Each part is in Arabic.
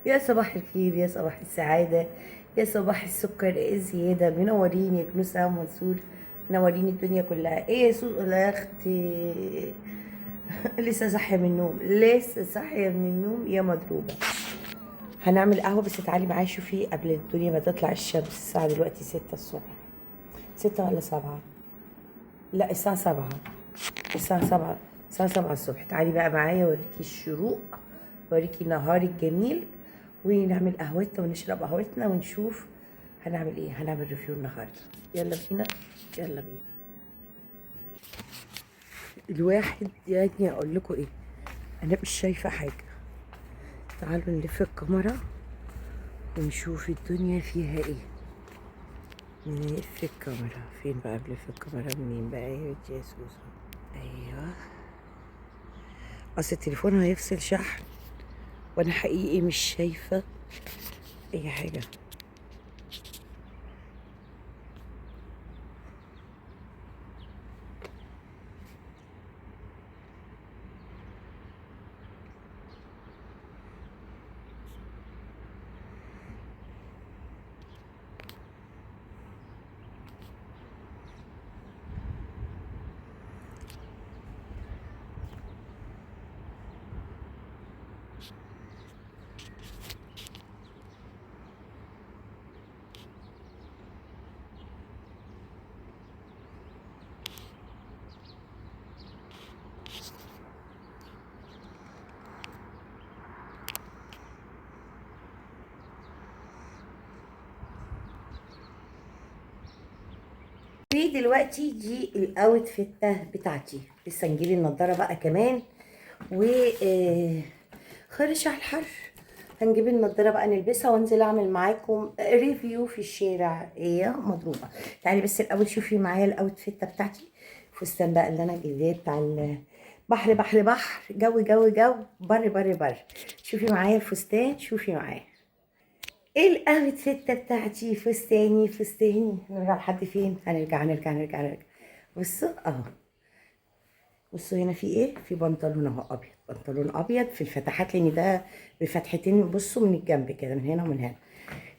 يا صباح الخير، يا صباح السعادة، يا صباح السكر الزيادة. منورين يا كنوز منصور، منورين الدنيا كلها. ايه يا سوق يا اختي؟ لسه صاحية من النوم، لسه صاحية من النوم يا مضروبة. هنعمل قهوة، بس تعالي معايا شوفي قبل الدنيا ما تطلع الشمس. الساعة دلوقتي 6 الصبح، 6 ولا 7؟ لا، الساعة 7. الساعة 7، الساعة 7 الصبح. تعالي بقى معايا اوريكي الشروق، اوريكي نهار الجميل، ونعمل قهوتنا ونشرب قهوتنا ونشوف هنعمل ايه. هنعمل ريفيو النهارده. يلا بينا، يلا بينا. الواحد يعني اقول لكم ايه، انا مش شايفه حاجه. تعالوا نلف الكاميرا ونشوف الدنيا فيها ايه. نلف الكاميرا فين بقى؟ بلف الكاميرا منين بقى يا سوسو؟ ايوه، اصل التليفون هيفصل شحن وانا حقيقي مش شايفه اي حاجه. في دلوقتي دي الاوتفيته بتاعتي. لسه نجيب النضاره بقى كمان، و خارج على الحر. هنجيب النضاره بقى نلبسها وانزل اعمل معاكم ريفيو في الشارع. ايه مضروبه. تعالي بس الاول شوفي معايا الاوتفيته بتاعتي. الفستان بقى اللي انا جايباه بتاع البحر، بحر بحر، جو جو جو، بر بر بر. شوفي معايا الفستان، شوفي معايا ايه الاوتفيتة بتاعتي. فستاني فستاني. نرجع لحد فين؟ هنرجع. بصوا اهو، بصوا هنا في ايه؟ في بنطلون اهو ابيض، بنطلون ابيض في الفتحات، لان ده بفتحتين. بصوا من الجنب كده، من هنا ومن هنا.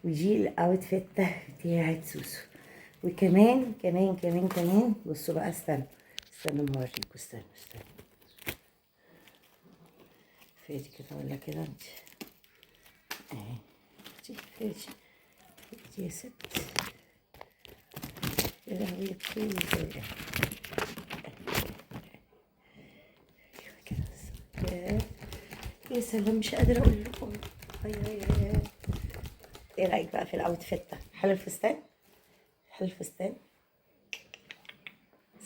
ودي الاوتفيتة بتاعت سوسو. وكمان كمان بصوا بقى، استنى ما اوريكم. استنى فادي كده ولا كده انت؟ اهي، فادي يا ست. يا لهوي كتير كده. يا سلام، مش قادرة اقول لكم. أي. ايه رايك بقى في الاوتفيت ده؟ حلو الفستان، حلو الفستان.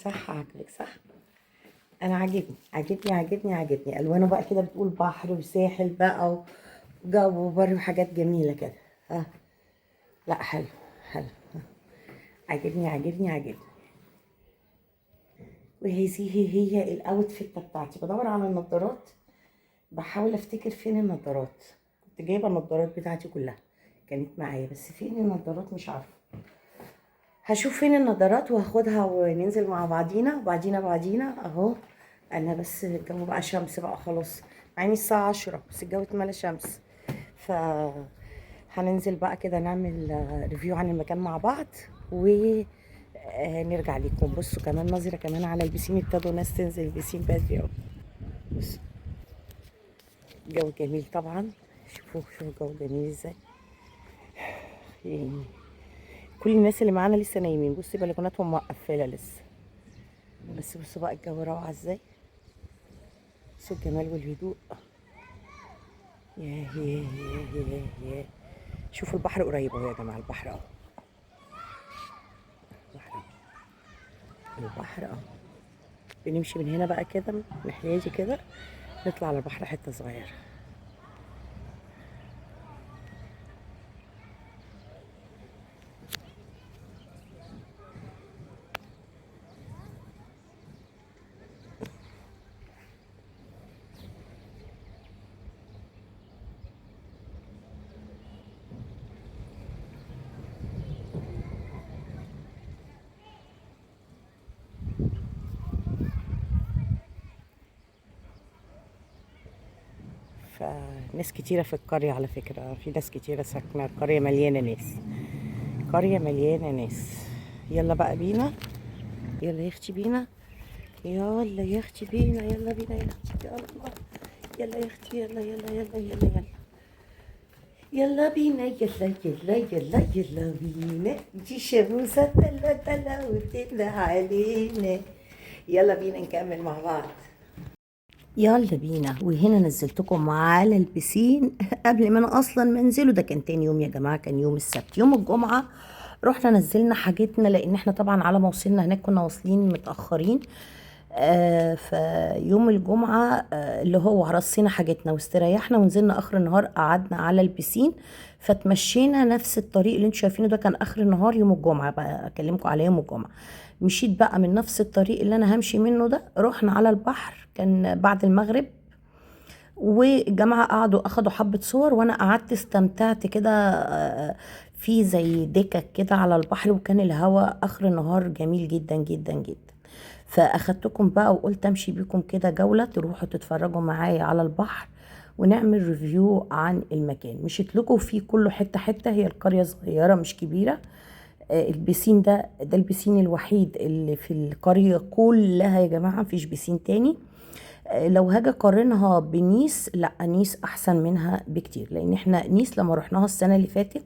صح عاجبك؟ صح. انا عاجبني الوانه بقى كده، بتقول بحر وساحل بقى وجو وبر وحاجات جميله كده. ها، لا حلو، حلو. عاجبني. وهذه هي الاوتفيت بتاعتي. بدور على النضارات، بحاول افتكر فين النضارات. كنت جايبه النضارات بتاعتي كلها، كانت معايا، بس فين النضارات مش عارفه. هشوف فين النضارات وهاخدها وننزل مع بعضينا اهو. انا بس الجو بقى شمس بقى خلاص، مع اني الساعه 10 بس الجو اتملى شمس. ف هننزل بقى كده نعمل ريفيو عن المكان مع بعض، و نرجع لكم. بصوا كمان نظرة كمان على البسين، ابتدوا ناس تنزل البسين بدري اهو. بصوا جو جميل طبعا. شوفوا الجو جميل ازاي. يعني كل الناس اللي معانا لسه نايمين. بصي بلكوناتهم مقفله لسه. بس بصوا بقى الجو روعه ازاي. بصوا الجمال والهدوء. ياه. شوفوا البحر قريب اهو يا جماعه. البحر اهو، البحر اهو، البحر اهو. بنمشي من هنا بقى كده، من ناحيتي كده، نطلع على البحر حته صغيره. ناس كتيرة في القرية على فكرة، في ناس كتيرة ساكنة، القرية مليانة ناس، قرية مليانة ناس. يلا بقى بينا، يلا يا اختي بينا، يلا يا اختي بينا، يلا بينا يا اختي، يلا يلا يا اختي، يلا يلا يلا يلا يلا يلا بينا، يلا يلا يلا يلا بينا، دي شموسة تلا تلا وتلا علينا. يلا بينا نكمل مع بعض. يلا بينا. وهنا نزلتكم على البسين قبل ما انا اصلا ما انزله. ده كان تاني يوم يا جماعه، كان يوم السبت. يوم الجمعه رحنا نزلنا حاجتنا، لان احنا طبعا على ما وصلنا هناك كنا واصلين متاخرين. فيوم الجمعه اللي هو رصينا حاجتنا واستريحنا ونزلنا اخر النهار، قعدنا على البسين فتمشينا نفس الطريق اللي انتوا شايفينه ده. كان اخر النهار يوم الجمعه، بقى اكلمكم على يوم الجمعه. مشيت بقى من نفس الطريق اللي انا همشي منه ده، رحنا على البحر كان بعد المغرب. والجماعة قعدوا اخدوا حبة صور، وانا قعدت استمتعت كده في زي دكك كده على البحر، وكان الهواء اخر النهار جميل جدا جدا جدا. فاخدتكم بقى وقلت امشي بيكم كده جولة، تروحوا تتفرجوا معايا على البحر ونعمل ريفيو عن المكان. مشيت لكم فيه كله حتة حتة، هي القرية صغيرة مش كبيرة. البسين ده البسين الوحيد اللي في القرية كلها يا جماعة، مفيش بسين تاني. لو هاجي اقارنها بنيس، لا نيس احسن منها بكتير، لان احنا نيس لما رحناها السنة اللي فاتت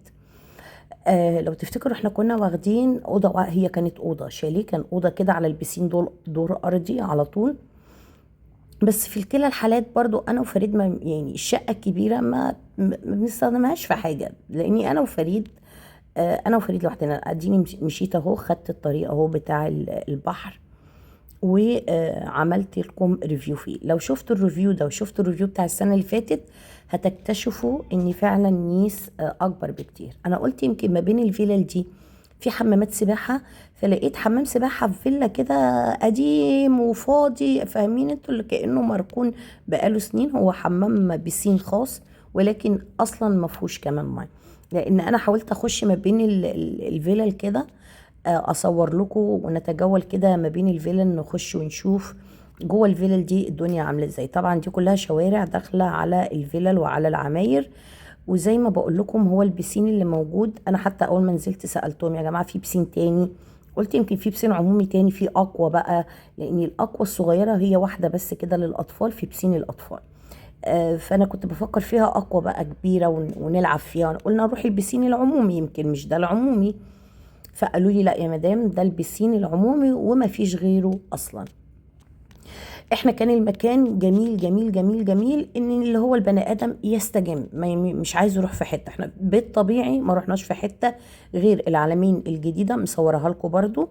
لو تفتكروا احنا كنا واخدين اوضه، هي كانت اوضه شاليه، كان اوضه كده على البسين، دور ارضي على طول. بس في كلا الحالات برضو انا وفريد ما يعني الشقه الكبيره ما بنستخدمهاش في حاجه، لاني انا وفريد لوحدنا. اديني مشيت اهو، خدت الطريق اهو بتاع البحر، وعملت لكم ريفيو فيه. لو شفتوا الريفيو ده وشفتوا الريفيو بتاع السنه اللي فاتت هتكتشفوا ان فعلا نيس اكبر بكتير. انا قلت يمكن ما بين الفيلل دي في حمامات سباحه، فلقيت حمام سباحه في فيلا كده قديم وفاضي، فاهمين انتوا، اللي كانه مركون بقاله سنين. هو حمام بيسين خاص، ولكن اصلا ما فيهوش كمان ميه. لان انا حاولت اخش ما بين الفيلل كده اصور لكم ونتجول كده ما بين الفيلل، نخش ونشوف جوه الفيلل دي الدنيا عامله ازاي. طبعا دي كلها شوارع داخله على الفيلل وعلى العماير. وزي ما بقول لكم هو البسين اللي موجود، انا حتى اول ما نزلت سالتهم يا جماعه في بسين تاني؟ قلت يمكن في بسين عمومي تاني، في اقوى بقى، لان الاقوى الصغيره هي واحده بس كده للاطفال في بسين الاطفال. فانا كنت بفكر فيها اقوى بقى كبيره ونلعب فيها. قلنا نروح البسين العمومي، يمكن مش ده العمومي. فقالوا لي لا يا مدام، ده البسين العمومي وما فيش غيره اصلا. احنا كان المكان جميل جميل جميل جميل، ان اللي هو البني ادم يستجم، مش عايز يروح في حته. احنا بالطبيعي ما رحناش في حته غير العلمين الجديده، مصورها لكم برضو.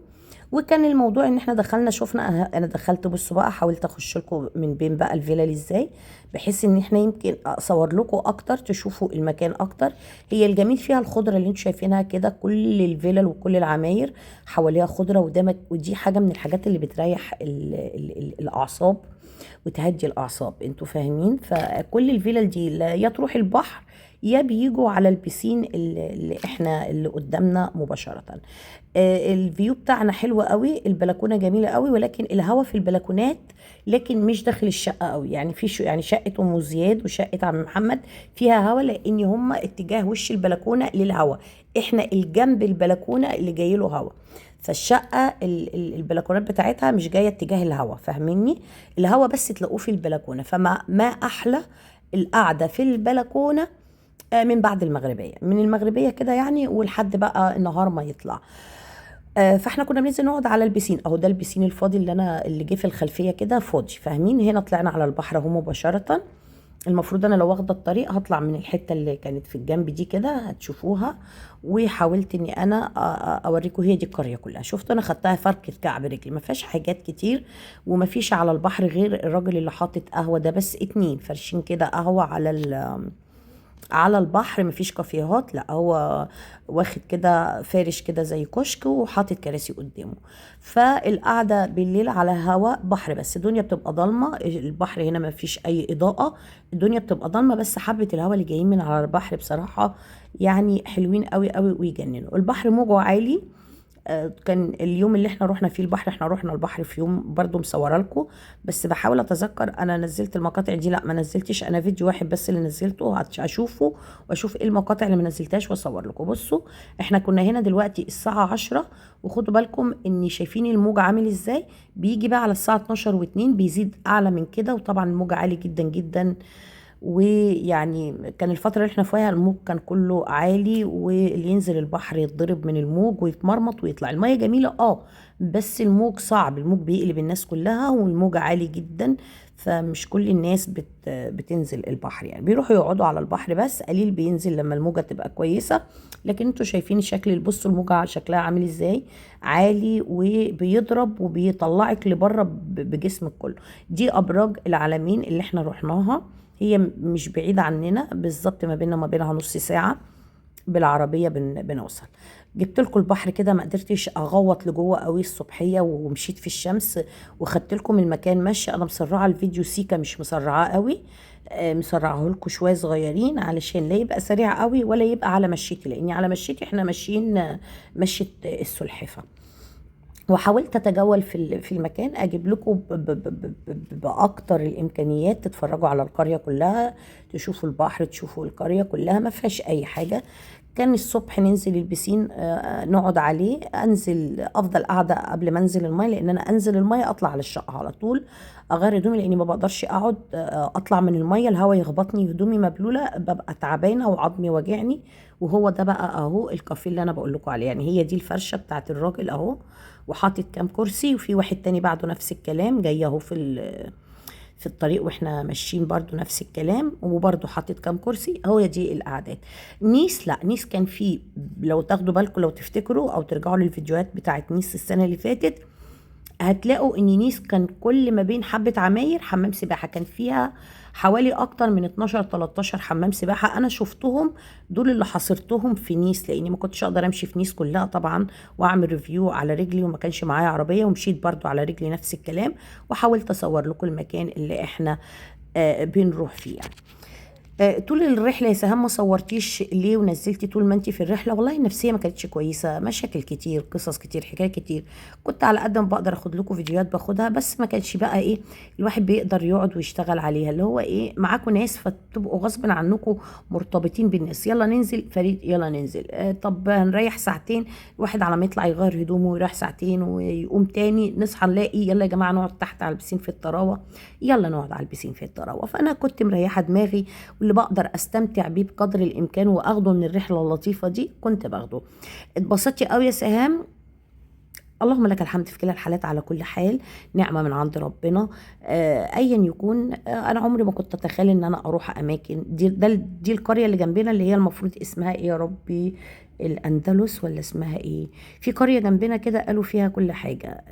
وكان الموضوع ان احنا دخلنا شفنا، انا دخلت بصوا بقى، حاولت اخش لكم من بين بقى الفيلل ازاي، بحيث ان احنا يمكن اصور لكم اكتر تشوفوا المكان اكتر. هي الجميل فيها الخضره اللي انتم شايفينها كده، كل الفيلل وكل العماير حواليها خضره، ودي حاجه من الحاجات اللي بتريح الاعصاب وتهدي الاعصاب، انتوا فاهمين. فكل الفيلل دي يا تروح البحر يا بيجوا على البسين اللي قدامنا مباشره. الفيو بتاعنا حلو قوي، البلكونه جميله قوي، ولكن الهوا في البلكونات لكن مش داخل الشقه قوي. يعني في يعني شقه ام زياد وشقه عم محمد فيها هوا، لان هما اتجاه وش البلكونه للهوا، احنا الجنب البلكونه اللي جاي له هوا. فالشقه البلكونات بتاعتها مش جايه اتجاه الهوا، فاهميني. الهوا بس تلاقوه في البلكونه. ما احلى القعده في البلكونه من بعد المغربيه، من المغربيه كده يعني، ولحد بقى النهار ما يطلع. فاحنا كنا بننزل نقعد على البسين اهو. ده البسين الفاضي اللي جه في الخلفيه كده فاضي، فاهمين. هنا طلعنا على البحر اهو مباشره. المفروض انا لو واخده الطريق هطلع من الحته اللي كانت في الجنب دي كده، هتشوفوها. وحاولت اني انا اوريكم هي دي القريه كلها. شفتوا انا خدتها فركه كعب رجلي، ما فيهاش حاجات كتير، وما فيش على البحر غير الراجل اللي حاطط قهوه ده بس، اتنين فرشين كده قهوه على البحر. مفيش كافيهات، لا هو واخد كده فارش كده زي كشك وحاطط كراسي قدامه. فالقعده بالليل على هواء بحر، بس الدنيا بتبقى ضلمه. البحر هنا مفيش اي اضاءه، الدنيا بتبقى ضلمه، بس حبه الهواء اللي جايين من على البحر بصراحه يعني حلوين قوي قوي ويجننوا. البحر موجه عالي كان اليوم اللي احنا رحنا فيه البحر، احنا رحنا البحر في يوم برضو مصوره لكم، بس بحاول اتذكر انا نزلت المقاطع دي. لا ما نزلتش، انا فيديو واحد بس اللي نزلته، اشوفه واشوف ايه المقاطع اللي ما نزلتهاش واصور لكم. بصوا احنا كنا هنا دلوقتي الساعه 10، وخدوا بالكم اني شايفين الموج عامل ازاي. بيجي بقى على الساعه 12 و2 بيزيد اعلى من كده، وطبعا الموج عالي جدا جدا. ويعني كان الفترة اللي احنا فيها الموج كان كله عالي، واللي ينزل البحر يتضرب من الموج ويتمرمط ويطلع. المية جميلة بس الموج صعب، الموج بيقلب الناس كلها، والموج عالي جدا. فمش كل الناس بتنزل البحر، يعني بيروحوا يقعدوا على البحر بس قليل بينزل لما الموجة تبقى كويسة. لكن انتوا شايفين الشكل، بصوا الموجة شكلها عامل ازاي، عالي وبيضرب وبيطلعك لبره بجسمك كله. دي ابراج العلمين اللي احنا رحناها، هي مش بعيدة عننا بالظبط، ما بيننا وما بينها نص ساعة بالعربية بنوصل. جبت لكم البحر كده، ما قدرتش اغوط لجوه قوي الصبحية، ومشيت في الشمس وخدت لكم المكان ماشي. انا مسرعة الفيديو سيكا، مش مسرعاه قوي، مسرعه لكم شوية صغيرين علشان لا يبقى سريع قوي ولا يبقى على مشيتي، لاني على مشيتي احنا ماشيين مشية السلحفة. وحاولت اتجول في المكان، اجيب لكم باكتر الامكانيات، تتفرجوا على القريه كلها، تشوفوا البحر، تشوفوا القريه كلها، ما فيهاش اي حاجه. كان الصبح ننزل البسين، نقعد عليه، انزل افضل قاعده قبل ما انزل الميه، لان انا انزل الميه اطلع على الشقه على طول اغير هدومي، لاني ما بقدرش اقعد اطلع من الميه الهواء يخبطني هدومي مبلوله، ببقى تعبانه وعظمي واجعني. وهو ده بقى اهو الكافيه اللي انا بقول لكم عليه، يعني هي دي الفرشه بتاعت الراجل اهو، وحاطط كام كرسي، وفي واحد تاني بعده نفس الكلام جاي اهو في الطريق واحنا ماشيين برضو نفس الكلام، وبرضو حاطط كام كرسي. هو دي القعدات. نيس، لا نيس كان في، لو تاخدوا بالكم لو تفتكروا او ترجعوا للفيديوهات بتاعت نيس السنه اللي فاتت، هتلاقوا ان نيس كان كل ما بين حبة عماير حمام سباحة، كان فيها حوالي اكتر من 12 13 حمام سباحة. انا شفتهم، دول اللي حصرتهم في نيس، لاني ما كنتش اقدر امشي في نيس كلها طبعا واعمل ريفيو على رجلي، وما كانش معايا عربية، ومشيت برضو على رجلي نفس الكلام. وحاولت اصور لكم المكان اللي احنا بنروح فيه يعني. طول الرحله يا سهام ما صورتيش ليه ونزلتي طول ما انت في الرحله؟ والله النفسيه ما كانتش كويسه، مشاكل كتير، قصص كتير، حكايات كتير. كنت على قد ما بقدر اخد لكم فيديوهات باخدها، بس ما كانش بقى ايه الواحد بيقدر يقعد ويشتغل عليها، اللي هو ايه معاكم ناس فتبقوا غصب عنكم مرتبطين بالناس. يلا ننزل فريد، يلا ننزل، طب هنريح ساعتين، الواحد على ما يطلع يغير هدومه ويريح ساعتين ويقوم تاني، نصحى نلاقي يلا يا جماعه نقعد تحت على البسين في الطراوه، يلا نقعد على البسين في الطراوه. فانا كنت مريحه دماغي، واللي بقدر استمتع بيه بقدر الامكان واخده من الرحله اللطيفه دي كنت باخده. اتبسطتي قوي يا سهام؟ اللهم لك الحمد في كلا الحالات، على كل حال نعمة من عند ربنا. ايا يكون، انا عمري ما كنت اتخيل ان انا اروح اماكن دي القرية اللي جنبنا، اللي هي المفروض اسمها ايه يا ربي، الاندلس ولا اسمها ايه؟ في قرية جنبنا كده قالوا فيها كل حاجة،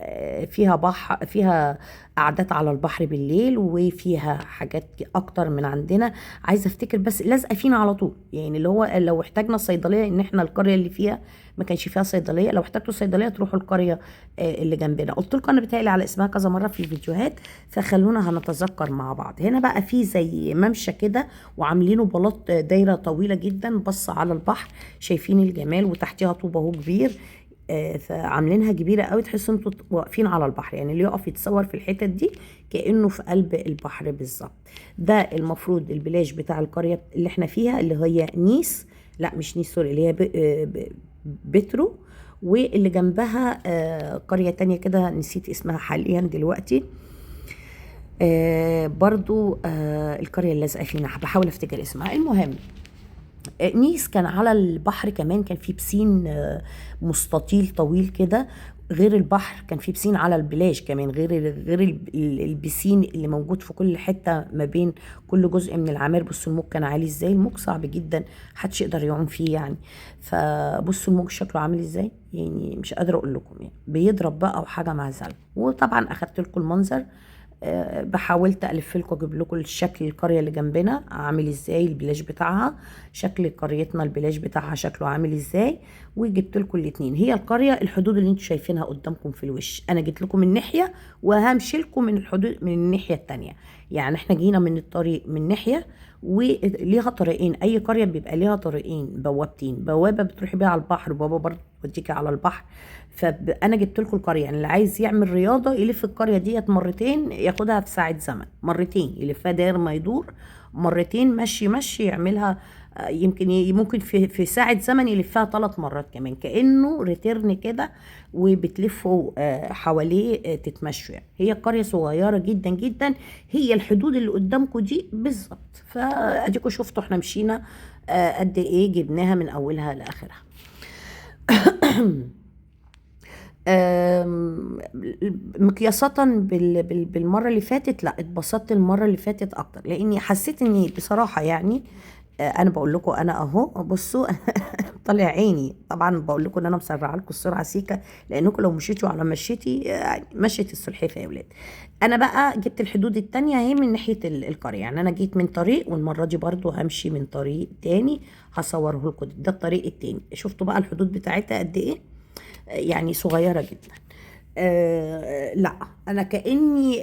فيها بحر، فيها قعدات على البحر بالليل، وفيها حاجات اكتر من عندنا. عايزة افتكر بس لازقة فينا على طول، يعني اللي هو لو احتاجنا صيدلية، ان احنا القرية اللي فيها ما كانش فيها صيدليه، لو احتجتوا صيدليه تروحوا القريه اللي جنبنا. قلت لكم انا بتهيألي على اسمها كذا مره في الفيديوهات، فخلونا هنتذكر مع بعض. هنا بقى في زي ممشى كده، وعاملينه بلاط دايره طويله جدا بص على البحر، شايفين الجمال، وتحتها طوبه اهو كبير، فعاملينها كبيره قوي، تحسوا انتوا واقفين على البحر، يعني اللي يقف يتصور في الحتت دي كانه في قلب البحر بالظبط. ده المفروض البلاج بتاع القريه اللي احنا فيها، اللي هي نيس، لا مش نيس سوري، اللي هي بترو. واللي جنبها قرية تانية كده نسيت اسمها حاليا دلوقتي، برضو القرية اللي لازقة فينا، بحاول افتكر اسمها. المهم نيس كان على البحر كمان، كان في بسين مستطيل طويل كده، غير البحر كان في بسين على البلاج كمان، غير البسين اللي موجود في كل حته ما بين كل جزء من العماير. بصوا الموج كان عالي ازاي، الموج صعب جدا محدش يقدر يعوم فيه يعني. فبصوا الموج شكله عامل ازاي، يعني مش قادره اقول لكم، يعني بيضرب بقى وحاجه معزله. وطبعا اخدت لكم المنظر، بحاولت الف لكم اجيب لكم الشكل القريه اللي جنبنا عامل ازاي، البلاج بتاعها، شكل قريتنا البلاج بتاعها شكله عامل ازاي، وجبت لكم الاثنين. هي القريه الحدود اللي انتم شايفينها قدامكم في الوش، انا جيت لكم من ناحيه وهمشي لكم من الحدود من الناحيه الثانيه، يعني احنا جينا من الطريق من ناحيه، وليها طريقين، اي قريه بيبقى ليها طريقين بوابتين، بوابه بتروحي بيها على البحر وبابا برضه بتوديكي على البحر. فانا جبت لكم القريه، يعني اللي عايز يعمل رياضه يلف القريه ديت مرتين ياخدها في ساعه زمن، مرتين يلفها داير ما يدور، مرتين مشي مشي يعملها. يمكن ممكن في ساعة زمن يلفها 3 مرات كمان، كأنه ريتيرن كده، وبتلفوا حواليه تتمشوا. يعني هي قرية صغيرة جدا جدا، هي الحدود اللي قدامكم دي بالظبط. فاديكوا شفتوا احنا مشينا قد ايه، جبناها من اولها لاخرها. مقياسة بالمرة اللي فاتت، لا اتبسطت المرة اللي فاتت اكتر، لاني حسيت اني بصراحة يعني انا بقول لكم انا اهو بصوا طالع عيني. طبعا بقول لكم ان انا مسرعه لكم السرعه سيكه، لانكم لو مشيتوا على مشيتي يعني مشيت السلحفاه يا ولاد. انا بقى جبت الحدود التانية اهي من ناحيه القريه، يعني انا جيت من طريق، والمره دي برضو همشي من طريق تاني هصوره لكم. ده الطريق التاني، شفتوا بقى الحدود بتاعتها قد ايه، يعني صغيره جدا. لا انا كاني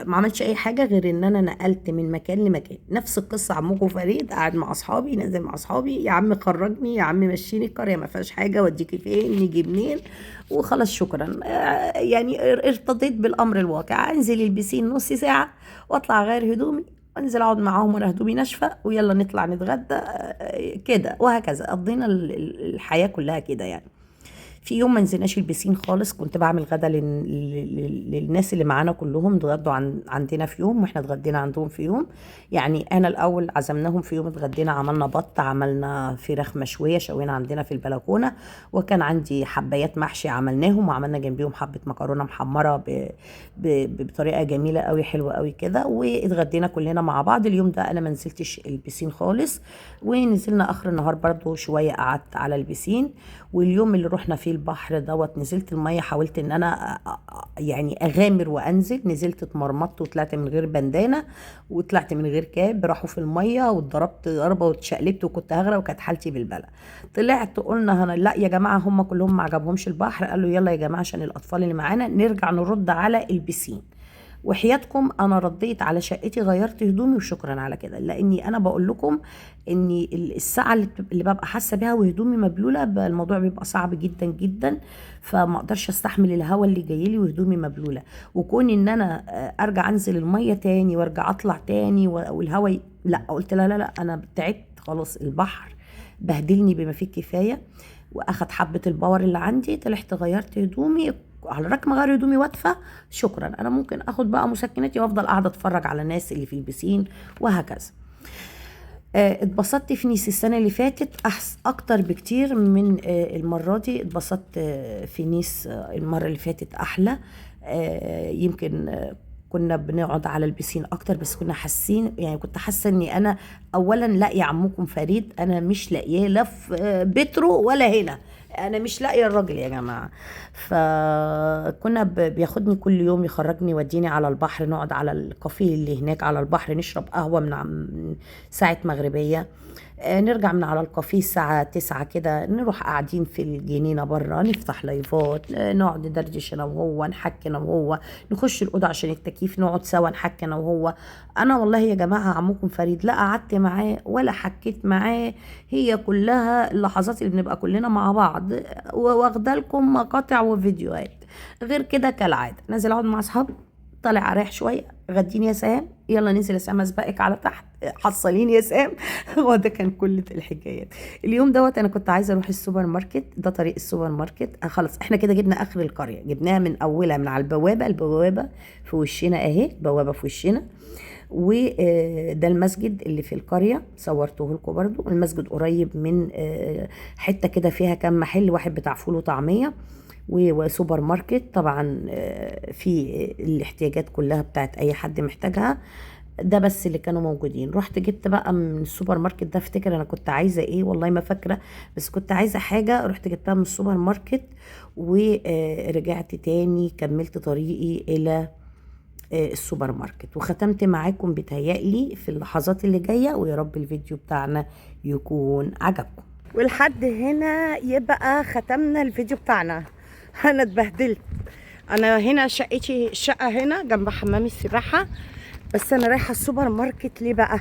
ما عملتش اي حاجه غير ان انا نقلت من مكان لمكان. نفس القصه عمكم فريد قاعد مع اصحابي، نازل مع اصحابي، يا عم خرجني، يا عم مشيني، القريه ما فيهاش حاجه، وديكي فين، نيجي منين، وخلاص شكرا. يعني ارتضيت بالامر الواقع، انزل البسين نص ساعه واطلع غير هدومي، انزل اقعد معاهم وانا هدومي ناشفه، ويلا نطلع نتغدى كده، وهكذا قضينا الحياه كلها كده يعني. في يوم ما نزلناش البسين خالص، كنت بعمل غدا للناس اللي معانا كلهم، اتغدوا عندنا في يوم واحنا اتغدينا عندهم في يوم. يعني انا الاول عزمناهم في يوم، اتغدينا عملنا بط، عملنا فراخ مشويه شوينا عندنا في البلكونه، وكان عندي حبايات محشي عملناهم، وعملنا جنبيهم حبه مكرونه محمره بطريقه جميله قوي حلوه قوي كده، واتغدينا كلنا مع بعض. اليوم ده انا ما نزلتش البسين خالص، ونزلنا اخر النهار برضو شويه قعدت على البسين. واليوم اللي رحنا فيه البحر دوت نزلت الميه، حاولت ان انا يعني اغامر وانزل، نزلت اتمرمطت وطلعت من غير بندانه وطلعت من غير كاب، راحوا في الميه واتضربت ضربه واتشقلبت وكنت هغرق وكانت حالتي بالبلع. طلعت قلنا هنا لا يا جماعه، هم كلهم ما عجبهمش البحر، قالوا يلا يا جماعه عشان الاطفال اللي معانا نرجع نرد على البسين. وحياتكم انا رديت على شقتي، غيرت هدومي وشكرا على كده، لاني انا بقول لكم ان الساعه اللي ببقى حاسه بيها وهدومي مبلوله، الموضوع بيبقى صعب جدا جدا، فما اقدرش استحمل الهواء اللي جاي لي وهدومي مبلوله. وكون ان انا ارجع انزل الميه تاني وارجع اطلع تاني والهواء، لا قلت لا لا لا، انا تعبت خلاص، البحر بهدلني بما فيه الكفايه، واخد حبه الباور اللي عندي. طلعت غيرت هدومي على ركم غير هدومي وادفى، شكرا. انا ممكن اخد بقى مسكناتي وافضل قاعده اتفرج على الناس اللي في البسين وهكذا. اتبسطت في نيس السنه اللي فاتت اكتر بكتير من المره دي. اتبسطت في نيس المره اللي فاتت احلى. يمكن كنا بنقعد على البسين اكتر، بس كنا حاسين، يعني كنت حاسه اني انا اولا لاقيه عمكم فريد، انا مش لاقياه لا في بترو ولا هنا، انا مش لاقيه الراجل يا جماعه. فكنا بياخدني كل يوم يخرجني يوديني على البحر، نقعد على الكافيه اللي هناك على البحر، نشرب قهوه من ساعه مغربيه، نرجع من على الكافيه الساعة 9 كده، نروح قاعدين في الجنينة بره، نفتح لايفات، نقعد ندردش انا وهو، نحكي انا وهو، نخش الأوضة عشان التكييف نقعد سوا نحكي انا وهو. انا والله يا جماعة عمكم فريد لا قعدت معاه ولا حكيت معاه، هي كلها اللحظات اللي بنبقى كلنا مع بعض واخده لكم مقاطع وفيديوهات. غير كده كالعادة نازل اقعد مع اصحابي، طالع اريح شويه، غديني يا سام، يلا ننزل يا سام اسبقك على تحت، حصليني يا سام. هو ده كان كل الحكايات. اليوم دوت انا كنت عايزه اروح السوبر ماركت، ده طريق السوبر ماركت. خلاص احنا كده جبنا اخر القريه، جبناها من اولها من على البوابه، البوابه في وشنا اهي، بوابه في وشنا. وده المسجد اللي في القريه، صورته لكم برضو. المسجد قريب من حته كده فيها كام محل، واحد بتاع فول وطعميه وسوبر ماركت طبعا، في الاحتياجات كلها بتاعت اي حد محتاجها. ده بس اللي كانوا موجودين. رحت جبت بقى من السوبر ماركت ده، افتكر انا كنت عايزه ايه والله ما فاكره، بس كنت عايزه حاجه، رحت جبتها من السوبر ماركت ورجعت تاني كملت طريقي الى السوبر ماركت، وختمت معاكم بتهيألي في اللحظات اللي جايه. ويا رب الفيديو بتاعنا يكون عجبكم. ولحد هنا يبقى ختمنا الفيديو بتاعنا. انا اتبهدلت. انا هنا شقتي، الشقه هنا جنب حمام السباحه، بس انا رايحه السوبر ماركت ليه بقى؟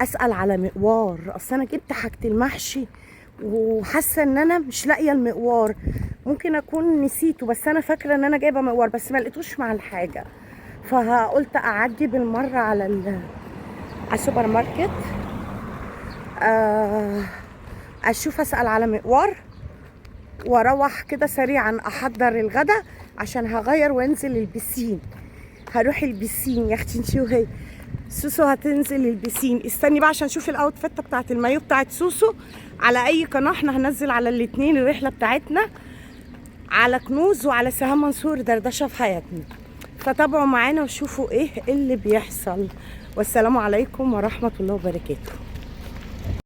اسال على مقوار. اصل انا جبت حاجه المحشي وحاسه ان انا مش لاقيه المقوار. ممكن اكون نسيته، بس انا فاكره ان انا جايبه مقوار بس ما لقيتوش مع الحاجه. فقلت اعدي بالمره على السوبر ماركت، اشوف اسال على مقوار واروح كده سريعا احضر الغدا عشان هغير وانزل البسين. هروح البسين يا اختي انتي وهي. سوسو هتنزل البسين. استني بقى عشان اشوف الاوتفيت بتاعت المايو بتاعت سوسو على اي قناه. احنا هننزل على الاتنين الرحله بتاعتنا، على كنوز وعلى سهام منصور دردشه في حياتنا. فتابعوا معانا وشوفوا ايه اللي بيحصل. والسلام عليكم ورحمه الله وبركاته.